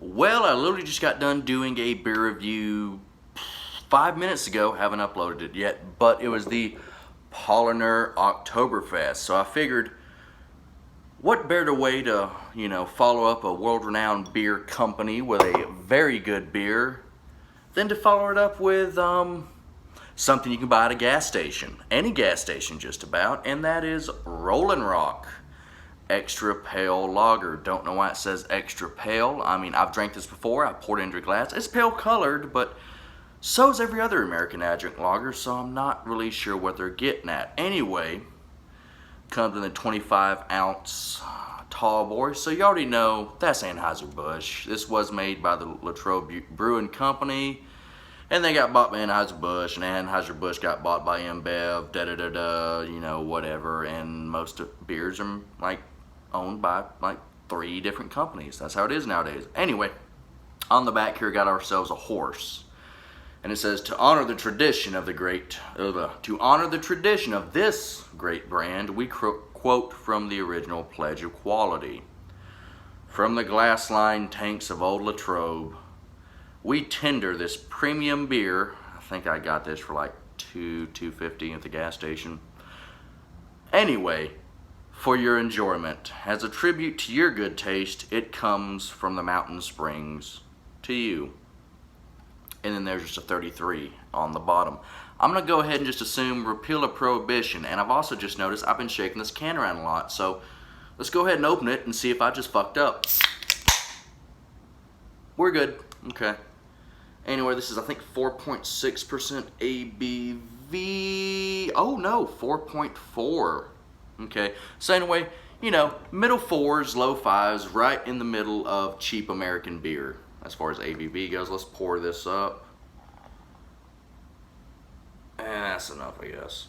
Well, I literally just got done doing a beer review 5 minutes ago. Haven't uploaded it yet, but it was the Polliner Oktoberfest. So I figured, what better way to, follow up a world-renowned beer company with a very good beer than to follow it up with something you can buy at a gas station, any gas station just about, and that is Rolling Rock Extra Pale Lager. Don't know why it says extra pale. I mean, I've drank this before. I poured it into a glass. It's pale colored, but so is every other American adjunct lager, so I'm not really sure what they're getting at. Anyway, comes in a 25-ounce tall boy, so you already know that's Anheuser-Busch. This was made by the Latrobe Brewing Company, and they got bought by Anheuser-Busch, and Anheuser-Busch got bought by InBev, whatever, and most beers are owned by 3 different companies. That's how it is nowadays. Anyway, on the back here, got ourselves a horse, and it says, to honor the tradition of this great brand, we quote from the original Pledge of Quality. From the glass-lined tanks of old Latrobe, we tender this premium beer. I think I got this for like $2.50 at the gas station. Anyway, for your enjoyment, as a tribute to your good taste, it comes from the mountain springs to you. And then there's just a 33 on the bottom. I'm gonna go ahead and just assume repeal of prohibition, and I've also just noticed I've been shaking this can around a lot, so let's go ahead and open it and see if I just fucked up. We're good. Okay. Anyway, this is, I think, 4.6% ABV. Oh no, 4.4. Okay, so anyway, middle 4s, low 5s, right in the middle of cheap American beer as far as ABV goes. Let's pour this up. And that's enough, I guess.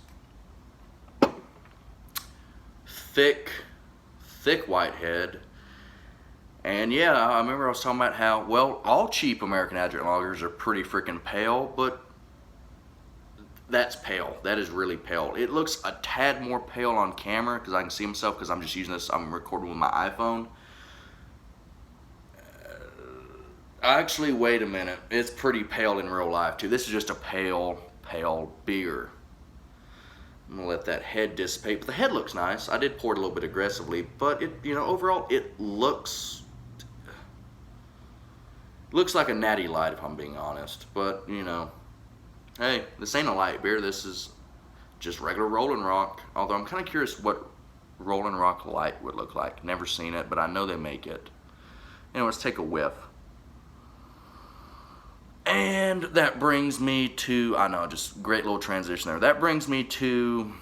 Thick white head. And yeah, I remember I was talking about how, well, all cheap American adjunct lagers are pretty freaking pale, but that's pale. That is really pale. It looks a tad more pale on camera because I can see myself because I'm just using this, I'm recording with my iPhone. Actually, wait a minute. It's pretty pale in real life too. This is just a pale beer. I'm gonna let that head dissipate, but the head looks nice. I did pour it a little bit aggressively, but it, overall, it looks like a natty light if I'm being honest. But hey, this ain't a light beer. This is just regular Rolling Rock. Although I'm kind of curious what Rolling Rock Light would look like. Never seen it, but I know they make it. Anyway, let's take a whiff. And that brings me to, I know, just great little transition there. That brings me to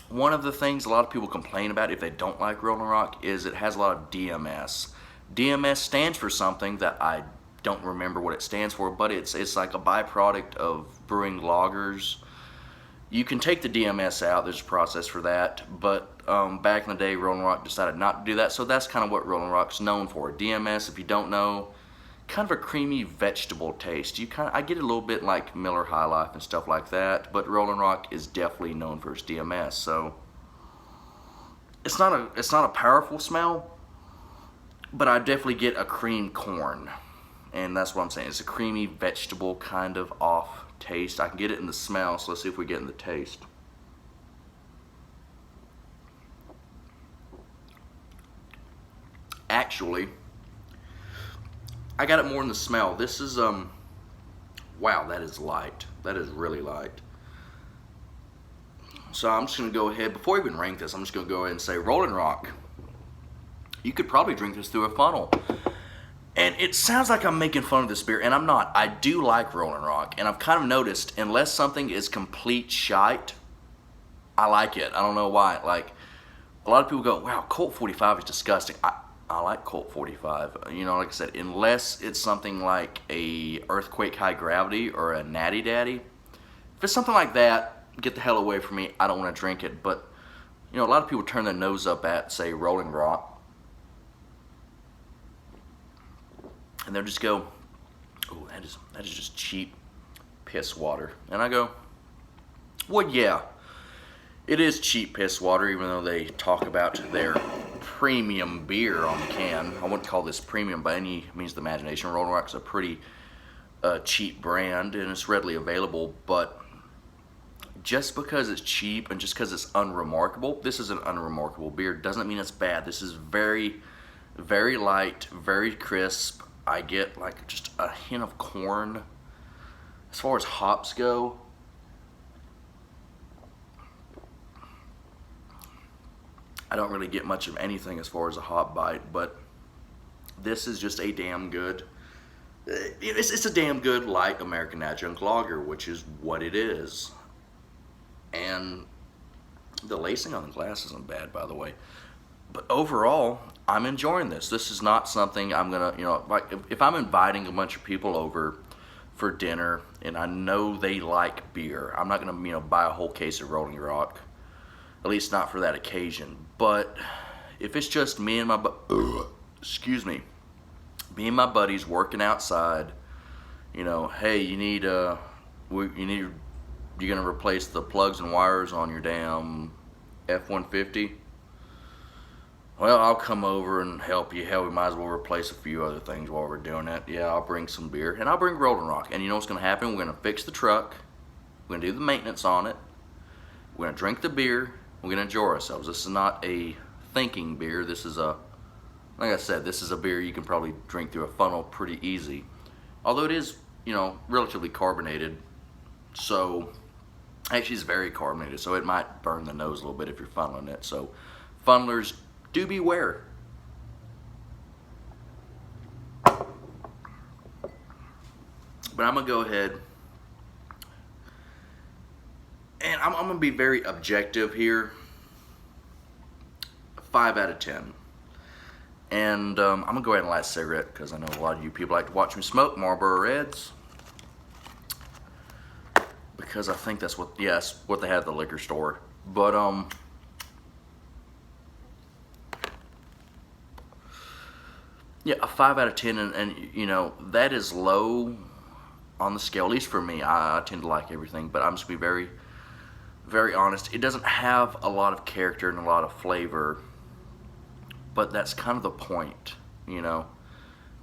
one of the things a lot of people complain about if they don't like Rolling Rock is it has a lot of DMS. DMS stands for something that I don't remember what it stands for, but it's like a byproduct of brewing lagers. You can take the DMS out, there's a process for that, but back in the day, Rolling Rock decided not to do that, so that's kind of what Rolling Rock's known for. DMS, if you don't know, kind of a creamy vegetable taste. I get a little bit like Miller High Life and stuff like that, but Rolling Rock is definitely known for its DMS, so it's not a powerful smell, but I definitely get a cream corn. And that's what I'm saying. It's a creamy vegetable kind of off taste. I can get it in the smell, so let's see if we get in the taste. Actually, I got it more in the smell. This is, wow, that is light. That is really light. So I'm just going to go ahead, before I even rank this, I'm just going to go ahead and say Rolling Rock. You could probably drink this through a funnel. And it sounds like I'm making fun of this beer, and I'm not. I do like Rolling Rock, and I've kind of noticed, unless something is complete shite, I like it. I don't know why. Like, a lot of people go, wow, Colt 45 is disgusting. I like Colt 45. Like I said, unless it's something like a Earthquake High Gravity or a Natty Daddy. If it's something like that, get the hell away from me. I don't want to drink it. But, a lot of people turn their nose up at, say, Rolling Rock. And they'll just go, oh, that is just cheap piss water. And I go, well, yeah, it is cheap piss water, even though they talk about their premium beer on the can. I wouldn't call this premium by any means of the imagination. Rolling Rock's a pretty cheap brand and it's readily available, but just because it's cheap and just because it's unremarkable, this is an unremarkable beer, doesn't mean it's bad. This is very, very light, very crisp. I get like just a hint of corn. As far as hops go, I don't really get much of anything as far as a hop bite, but this is just a damn good, it's a damn good light American adjunct lager, which is what it is. And the lacing on the glass isn't bad, by the way. But overall, I'm enjoying this. This is not something I'm gonna, like if I'm inviting a bunch of people over for dinner and I know they like beer, I'm not gonna, buy a whole case of Rolling Rock. At least not for that occasion. But if it's just me and my excuse me, me and my buddies working outside, hey, you're gonna replace the plugs and wires on your damn F-150. Well, I'll come over and help you. Hell, we might as well replace a few other things while we're doing it. Yeah, I'll bring some beer and I'll bring Rolling Rock. And you know what's gonna happen? We're gonna fix the truck. We're gonna do the maintenance on it. We're gonna drink the beer. We're gonna enjoy ourselves. This is not a thinking beer. This is like I said, this is a beer you can probably drink through a funnel pretty easy. Although it is, relatively carbonated. So, actually it's very carbonated, so it might burn the nose a little bit if you're funneling it. So, funnelers, do beware. But I'm gonna go ahead and I'm gonna be very objective here. 5 out of 10. And I'm gonna go ahead and light a cigarette because I know a lot of you people like to watch me smoke Marlboro Reds. Because I think that's what, yes, what they had at the liquor store. But yeah, a 5 out of 10, and that is low on the scale, at least for me. I tend to like everything, but I'm just gonna be very, very honest. It doesn't have a lot of character and a lot of flavor, but that's kind of the point,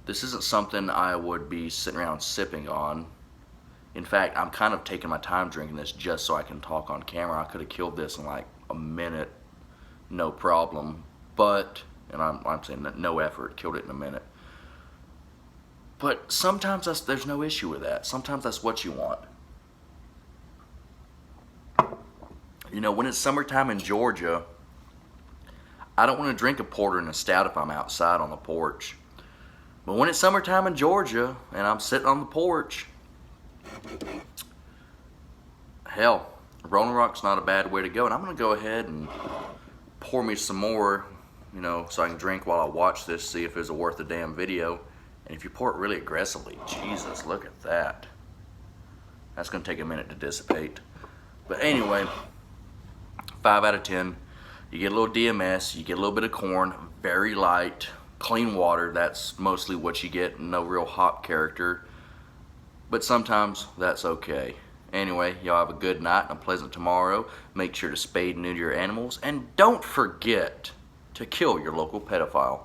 This isn't something I would be sitting around sipping on. In fact, I'm kind of taking my time drinking this just so I can talk on camera. I could have killed this in like a minute, no problem. But, and I'm saying that no effort, killed it in a minute. But sometimes there's no issue with that. Sometimes that's what you want. When it's summertime in Georgia, I don't want to drink a porter and a stout if I'm outside on the porch. But when it's summertime in Georgia and I'm sitting on the porch, hell, Rolling Rock's not a bad way to go. And I'm going to go ahead and pour me some more, so I can drink while I watch this, see if it's worth a damn video. And if you pour it really aggressively, Jesus, look at that. That's going to take a minute to dissipate. But anyway, 5 out of 10. You get a little DMS, you get a little bit of corn, very light, clean water. That's mostly what you get, no real hop character. But sometimes that's okay. Anyway, y'all have a good night and a pleasant tomorrow. Make sure to spade and neuter your animals. And don't forget to kill your local pedophile.